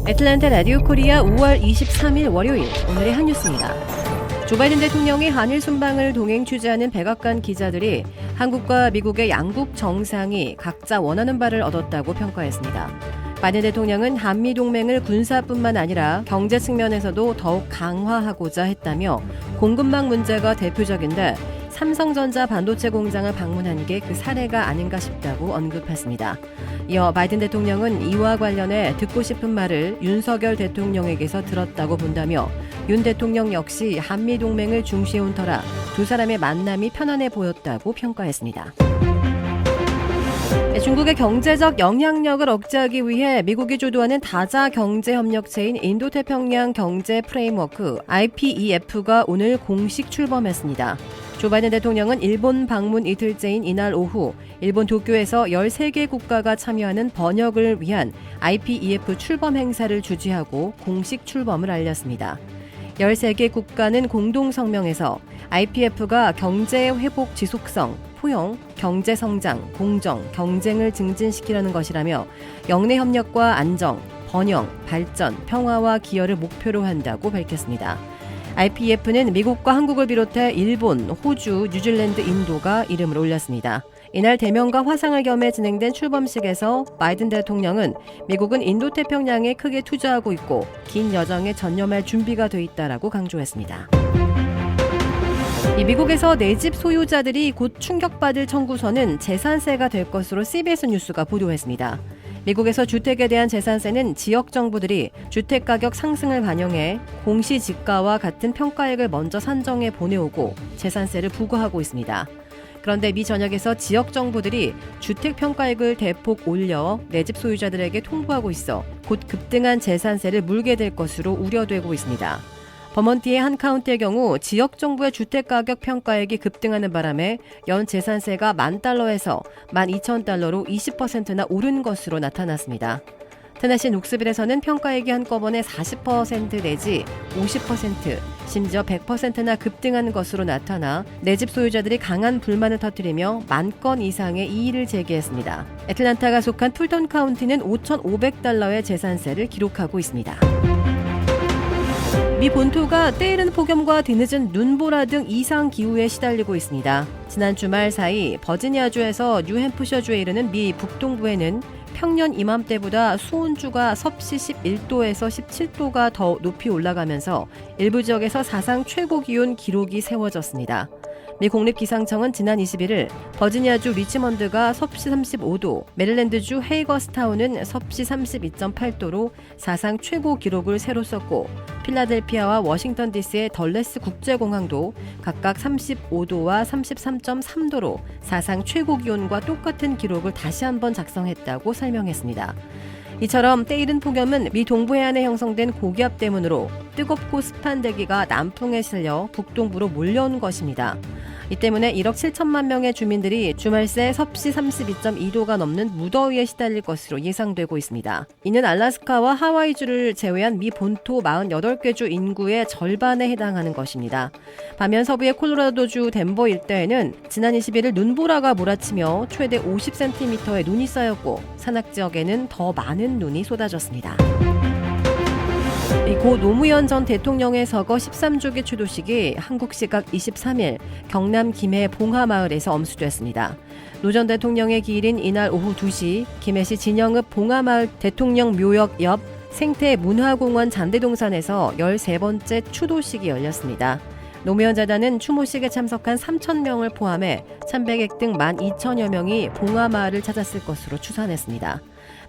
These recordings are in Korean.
애틀랜타 라디오 코리아 5월 23일 월요일 오늘의 한 뉴스입니다. 조 바이든 대통령의 한일 순방을 동행 취재하는 백악관 기자들이 한국과 미국의 양국 정상이 각자 원하는 바를 얻었다고 평가했습니다. 바이든 대통령은 한미동맹을 군사뿐만 아니라 경제 측면에서도 더욱 강화하고자 했다며 공급망 문제가 대표적인데 삼성전자 반도체 공장을 방문한 게 그 사례가 아닌가 싶다고 언급했습니다. 이어 바이든 대통령은 이와 관련해 듣고 싶은 말을 윤석열 대통령에게서 들었다고 본다며 윤 대통령 역시 한미동맹을 중시해온 터라 두 사람의 만남이 편안해 보였다고 평가했습니다. 중국의 경제적 영향력을 억제하기 위해 미국이 주도하는 다자 경제협력체인 인도태평양 경제 프레임워크 IPEF가 오늘 공식 출범했습니다. 조 바이든 대통령은 일본 방문 이틀째인 이날 오후 일본 도쿄에서 13개 국가가 참여하는 번역을 위한 IPEF 출범 행사를 주재하고 공식 출범을 알렸습니다. 13개 국가는 공동 성명에서 IPF가 경제 회복 지속성, 포용, 경제 성장, 공정, 경쟁을 증진시키려는 것이라며 영내 협력과 안정, 번영, 발전, 평화와 기여를 목표로 한다고 밝혔습니다. IPEF는 미국과 한국을 비롯해 일본, 호주, 뉴질랜드, 인도가 이름을 올렸습니다. 이날 대면과 화상을 겸해 진행된 출범식에서 바이든 대통령은 미국은 인도태평양에 크게 투자하고 있고 긴 여정에 전념할 준비가 돼 있다라고 강조했습니다. 미국에서 내 집 소유자들이 곧 충격받을 청구서는 재산세가 될 것으로 CBS 뉴스가 보도했습니다. 미국에서 주택에 대한 재산세는 지역 정부들이 주택가격 상승을 반영해 공시지가와 같은 평가액을 먼저 산정해 보내오고 재산세를 부과하고 있습니다. 그런데 미 전역에서 지역 정부들이 주택 평가액을 대폭 올려 내 집 소유자들에게 통보하고 있어 곧 급등한 재산세를 물게 될 것으로 우려되고 있습니다. 버먼티의 한 카운티의 경우 지역 정부의 주택가격 평가액이 급등하는 바람에 연 재산세가 $10,000에서 $12,000로 20%나 오른 것으로 나타났습니다. 테네시 녹스빌에서는 평가액이 한꺼번에 40% 내지 50%, 심지어 100%나 급등한 것으로 나타나 내 집 소유자들이 강한 불만을 터뜨리며 10,000건 이상의 이의를 제기했습니다. 애틀랜타가 속한 풀턴 카운티는 $5,500의 재산세를 기록하고 있습니다. 미 본토가 때이른 폭염과 뒤늦은 눈보라 등 이상 기후에 시달리고 있습니다. 지난 주말 사이 버지니아주에서 뉴햄프셔주에 이르는 미 북동부에는 평년 이맘때보다 수온주가 섭씨 11도에서 17도가 더 높이 올라가면서 일부 지역에서 사상 최고 기온 기록이 세워졌습니다. 미 국립기상청은 지난 21일 버지니아주 리치먼드가 섭씨 35도, 메릴랜드주 헤이거스타운은 섭씨 32.8도로 사상 최고 기록을 새로 썼고 필라델피아와 워싱턴 DC의 덜레스 국제공항도 각각 35도와 33.3도로 사상 최고 기온과 똑같은 기록을 다시 한번 작성했다고 설명했습니다. 이처럼 때이른 폭염은 미 동부 해안에 형성된 고기압 때문으로 뜨겁고 습한 대기가 남풍에 실려 북동부로 몰려온 것입니다. 이 때문에 1억 7천만 명의 주민들이 주말 새 섭씨 32.2도가 넘는 무더위에 시달릴 것으로 예상되고 있습니다. 이는 알래스카와 하와이주를 제외한 미 본토 48개 주 인구의 절반에 해당하는 것입니다. 반면 서부의 콜로라도주 덴버 일대에는 지난 21일 눈보라가 몰아치며 최대 50cm의 눈이 쌓였고 산악 지역에는 더 많은 눈이 쏟아졌습니다. 고 노무현 전 대통령의 서거 13조기 추도식이 한국 시각 23일 경남 김해 봉하마을에서 엄수됐습니다. 노 전 대통령의 기일인 이날 오후 2시 김해시 진영읍 봉하마을 대통령 묘역 옆 생태문화공원 잔디동산에서 13번째 추도식이 열렸습니다. 노무현 재단은 추모식에 참석한 3,000명을 포함해 참배객 등 12,000여 명이 봉하마을을 찾았을 것으로 추산했습니다.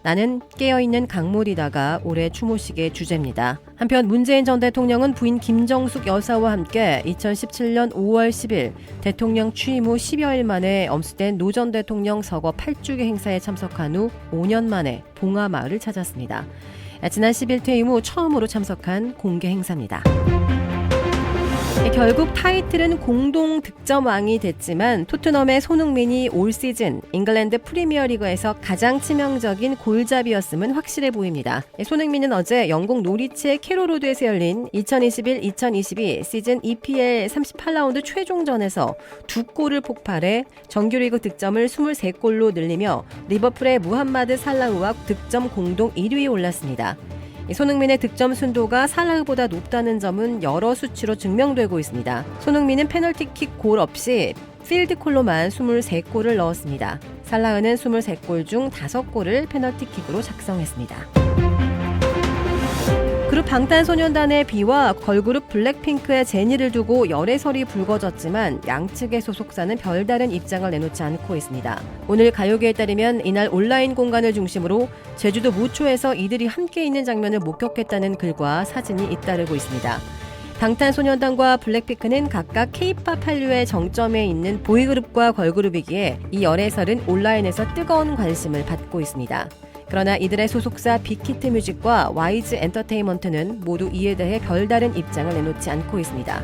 나는 깨어있는 강물이다가 올해 추모식의 주제입니다. 한편 문재인 전 대통령은 부인 김정숙 여사와 함께 2017년 5월 10일 대통령 취임 후 10여일 만에 엄수된 노 전 대통령 서거 8주기 행사에 참석한 후 5년 만에 봉하마을을 찾았습니다. 지난 10일 퇴임 후 처음으로 참석한 공개 행사입니다. 결국 타이틀은 공동 득점왕이 됐지만 토트넘의 손흥민이 올 시즌 잉글랜드 프리미어리그에서 가장 치명적인 골잡이였음은 확실해 보입니다. 손흥민은 어제 영국 노리치의 캐롤로드에서 열린 2021-2022 시즌 EPL 38라운드 최종전에서 2골을 폭발해 정규리그 득점을 23골로 늘리며 리버풀의 무함마드 살라우와 득점 공동 1위에 올랐습니다. 손흥민의 득점 순도가 살라흐보다 높다는 점은 여러 수치로 증명되고 있습니다. 손흥민은 페널티킥 골 없이 필드골로만 23골을 넣었습니다. 살라흐는 23골 중 5골을 페널티킥으로 작성했습니다. 그룹 방탄소년단의 비와 걸그룹 블랙핑크의 제니를 두고 열애설이 불거졌지만 양측의 소속사는 별다른 입장을 내놓지 않고 있습니다. 오늘 가요계에 따르면 이날 온라인 공간을 중심으로 제주도 무초에서 이들이 함께 있는 장면을 목격했다는 글과 사진이 잇따르고 있습니다. 방탄소년단과 블랙핑크는 각각 K-팝 한류의 정점에 있는 보이그룹과 걸그룹이기에 이 열애설은 온라인에서 뜨거운 관심을 받고 있습니다. 그러나 이들의 소속사 빅히트 뮤직과 YG 엔터테인먼트는 모두 이에 대해 별다른 입장을 내놓지 않고 있습니다.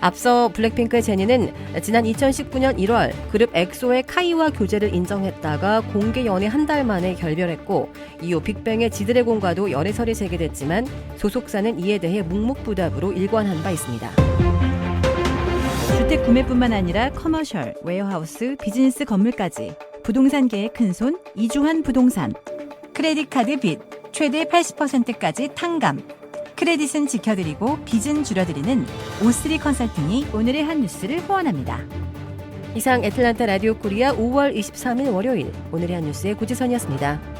앞서 블랙핑크의 제니는 지난 2019년 1월 그룹 엑소의 카이와 교제를 인정했다가 공개 연애 한 달 만에 결별했고 이후 빅뱅의 지드래곤과도 열애설이 제기됐지만 소속사는 이에 대해 묵묵부답으로 일관한 바 있습니다. 주택 구매뿐만 아니라 커머셜, 웨어하우스, 비즈니스 건물까지 부동산계의 큰손 이중환 부동산. 크레딧 카드 빚 최대 80%까지 탕감. 크레딧은 지켜드리고 빚은 줄여드리는 O3 컨설팅이 오늘의 한 뉴스를 후원합니다. 이상 애틀란타 라디오 코리아 5월 23일 월요일 오늘의 한 뉴스의 고지선이었습니다.